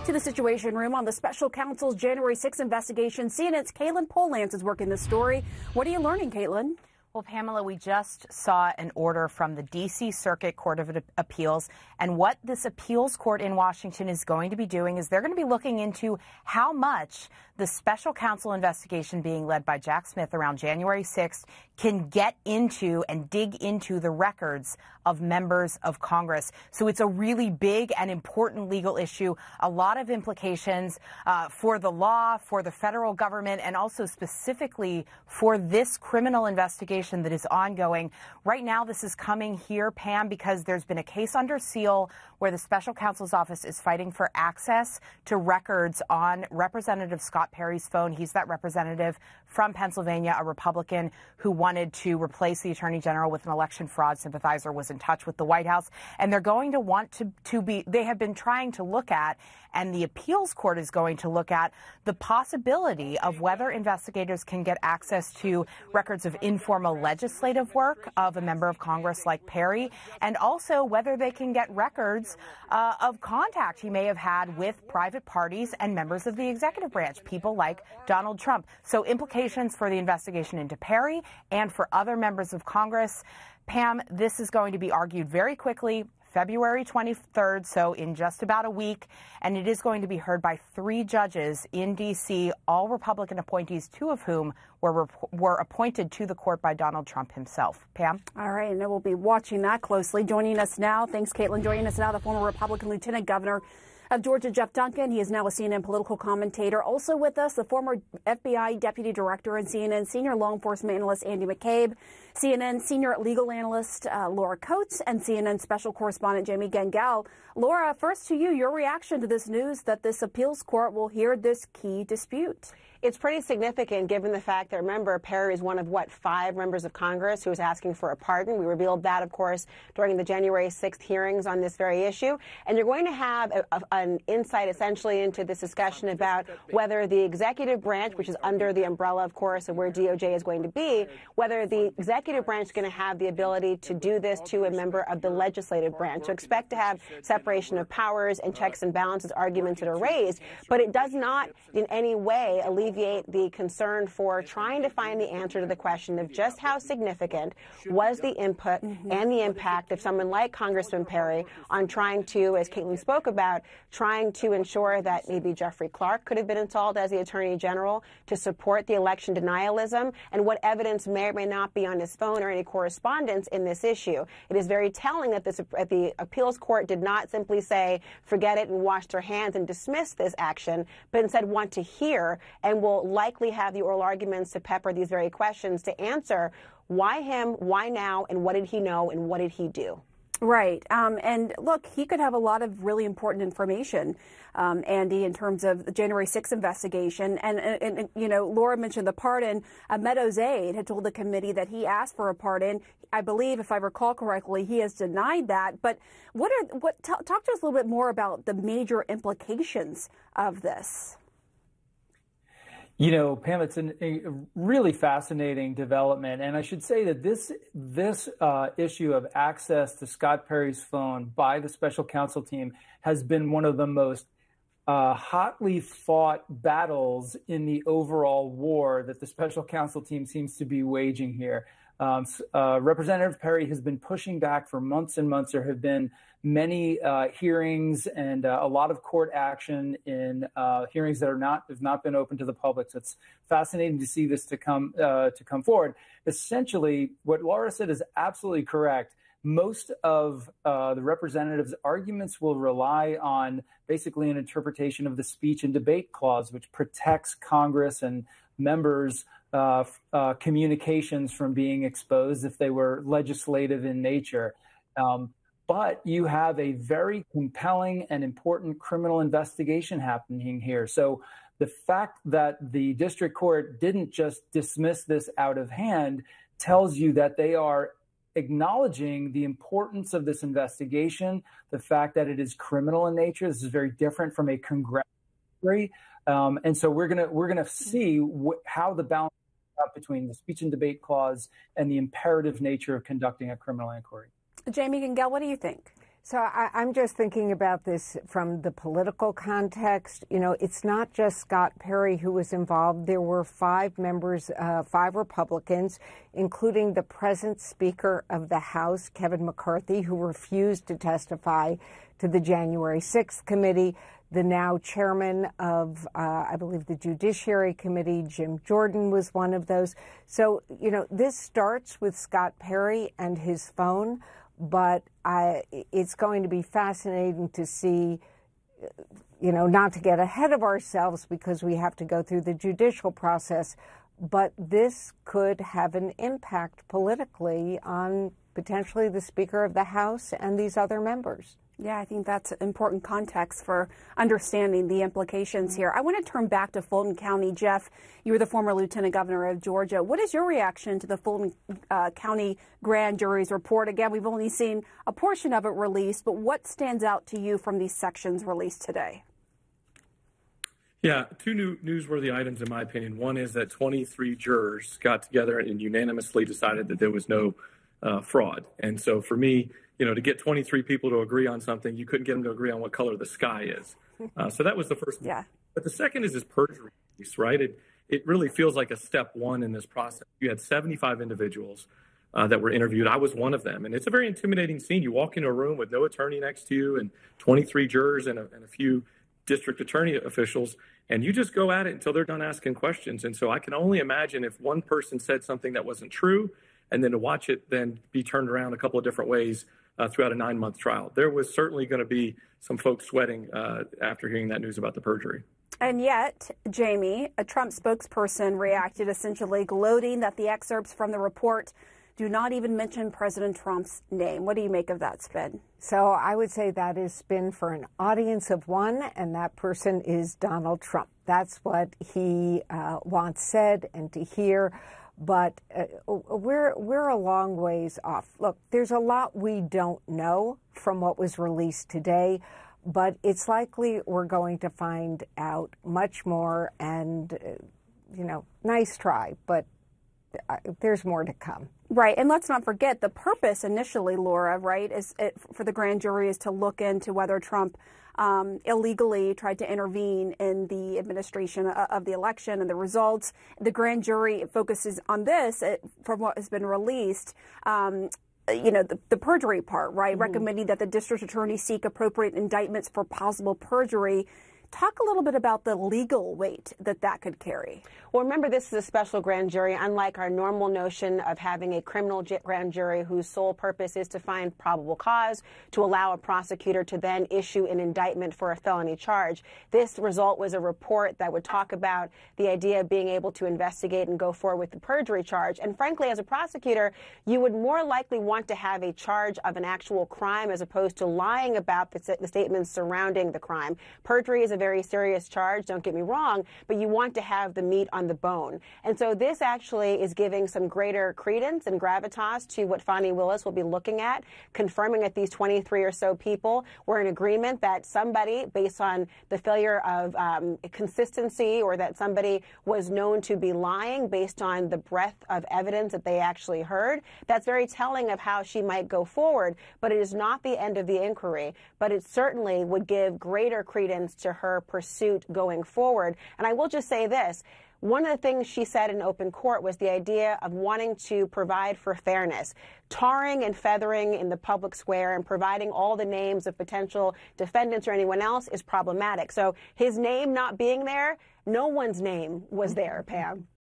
To the Situation Room on the special counsel's January 6th investigation. CNN's Caitlin Polans is working this story. What are you learning, Caitlin? Well, Pamela, we just saw an order from the D.C. Circuit Court of Appeals, and what this appeals court in Washington is going to be doing is they're going to be looking into how much the special counsel investigation being led by Jack Smith around January 6th can get into and dig into the records of members of Congress. So it's a really big and important legal issue, a lot of implications for the law, for the federal government, and also specifically for this criminal investigation that is ongoing. Right now, this is coming here, Pam, because there's been a case under seal where the special counsel's office is fighting for access to records on Representative Scott Perry's phone. He's that representative from Pennsylvania, a Republican who wanted to replace the attorney general with an election fraud sympathizer, was in touch with the White House. And they're going to want they have been trying to look at, and the appeals court is going to look at the possibility of whether investigators can get access to records of informal legislative work of a member of Congress like Perry, and also whether they can get records of contact he may have had with private parties and members of the executive branch, people like Donald Trump. So implications for the investigation into Perry and for other members of Congress. Pam, this is going to be argued very quickly, February 23rd, so in just about a week, and it is going to be heard by 3 judges in D.C., all Republican appointees, 2 of whom were appointed to the court by Donald Trump himself. Pam? All right, and we'll be watching that closely. Joining us now, thanks, Caitlin. Joining us now, the former Republican Lieutenant Governor of Georgia, Jeff Duncan. He is now a CNN political commentator. Also with us, the former FBI Deputy Director and CNN Senior Law Enforcement Analyst Andy McCabe, CNN Senior Legal Analyst Laura Coates, and CNN Special Correspondent Jamie Gengel. Laura, first to you, your reaction to this news that this appeals court will hear this key dispute. It's pretty significant given the fact that, remember, Perry is one of, 5 members of Congress who is asking for a pardon. We revealed that, of course, during the January 6th hearings on this very issue. And you're going to have an insight, essentially, into this discussion about whether the executive branch, which is under the umbrella, of course, of where DOJ is going to be, whether the executive branch is going to have the ability to do this to a member of the legislative branch. So expect to have separation of powers and checks and balances arguments that are raised. But it does not in any way alleviate the concern for trying to find the answer to the question of just how significant was the input and the impact of someone like Congressman Perry on trying to, as Caitlin spoke about, trying to ensure that maybe Jeffrey Clark could have been installed as the Attorney General to support the election denialism, and what evidence may or may not be on his phone or any correspondence in this issue. It is very telling that the appeals court did not simply say, forget it and wash their hands and dismiss this action, but instead want to hear and will likely have the oral arguments to pepper these very questions to answer why him, why now, and what did he know, and what did he do? Right. And look, he could have a lot of really important information, Andy, in terms of the January 6th investigation. And you know, Laura mentioned the pardon. Meadows aide had told the committee that he asked for a pardon. I believe, if I recall correctly, he has denied that. But talk to us a little bit more about the major implications of this. You know, Pam, it's a really fascinating development. And I should say that this issue of access to Scott Perry's phone by the special counsel team has been one of the most hotly fought battles in the overall war that the special counsel team seems to be waging here. Representative Perry has been pushing back for months and months. There have been many hearings and a lot of court action in hearings that have not been open to the public. So it's fascinating to see this to come forward. Essentially, what Laura said is absolutely correct. Most of the representatives' arguments will rely on basically an interpretation of the speech and debate clause, which protects Congress and members' communications from being exposed if they were legislative in nature. But you have a very compelling and important criminal investigation happening here. So the fact that the district court didn't just dismiss this out of hand tells you that they are acknowledging the importance of this investigation, the fact that it is criminal in nature. This is very different from a congressional inquiry. And so we're gonna see how the balance up between the speech and debate clause and the imperative nature of conducting a criminal inquiry. Jamie Gengel, what do you think? So I'm just thinking about this from the political context. You know, it's not just Scott Perry who was involved. There were 5 members, 5 Republicans, including the present Speaker of the House, Kevin McCarthy, who refused to testify to the January 6th committee. The now chairman of, I believe, the Judiciary Committee, Jim Jordan, was one of those. So, you know, this starts with Scott Perry and his phone. But it's going to be fascinating to see, you know, not to get ahead of ourselves because we have to go through the judicial process, but this could have an impact politically on potentially the Speaker of the House and these other members. Yeah, I think that's important context for understanding the implications here. I want to turn back to Fulton County. Jeff, you were the former Lieutenant Governor of Georgia. What is your reaction to the Fulton County grand jury's report? Again, we've only seen a portion of it released, but what stands out to you from these sections released today? Yeah, 2 newsworthy items, in my opinion. One is that 23 jurors got together and unanimously decided that there was no fraud. And so for me, you know, to get 23 people to agree on something, you couldn't get them to agree on what color the sky is. So that was the first. Yeah. But the second is this perjury piece, right? It really feels like a step 1 in this process. You had 75 individuals that were interviewed. I was one of them. And it's a very intimidating scene. You walk into a room with no attorney next to you and 23 jurors and a few district attorney officials, and you just go at it until they're done asking questions. And so I can only imagine if one person said something that wasn't true, and then to watch it then be turned around a couple of different ways throughout a 9-month trial. There was certainly going to be some folks sweating after hearing that news about the perjury. And yet, Jamie, a Trump spokesperson reacted essentially gloating that the excerpts from the report do not even mention President Trump's name. What do you make of that spin? So I would say that is spin for an audience of one, and that person is Donald Trump. That's what he wants said and to hear. But we're a long ways off. Look, there's a lot we don't know from what was released today, but it's likely we're going to find out much more. And, you know, nice try, but there's more to come. Right. And let's not forget the purpose initially, Laura, right, for the grand jury is to look into whether Trump illegally tried to intervene in the administration of the election and the results. The grand jury focuses on this from what has been released. You know, the perjury part, right? Mm-hmm. Recommending that the district attorney seek appropriate indictments for possible perjury. Talk a little bit about the legal weight that could carry. Well, remember, this is a special grand jury, unlike our normal notion of having a criminal grand jury whose sole purpose is to find probable cause to allow a prosecutor to then issue an indictment for a felony charge. This result was a report that would talk about the idea of being able to investigate and go forward with the perjury charge. And frankly, as a prosecutor, you would more likely want to have a charge of an actual crime as opposed to lying about the statements surrounding the crime. Perjury is a very serious charge, don't get me wrong, but you want to have the meat on the bone. And so this actually is giving some greater credence and gravitas to what Fani Willis will be looking at, confirming that these 23 or so people were in agreement that somebody, based on the failure of consistency, or that somebody was known to be lying based on the breadth of evidence that they actually heard. That's very telling of how she might go forward, but it is not the end of the inquiry. But it certainly would give greater credence to her pursuit going forward. And I will just say this. One of the things she said in open court was the idea of wanting to provide for fairness. Tarring and feathering in the public square and providing all the names of potential defendants or anyone else is problematic. So his name not being there, no one's name was there, Pam.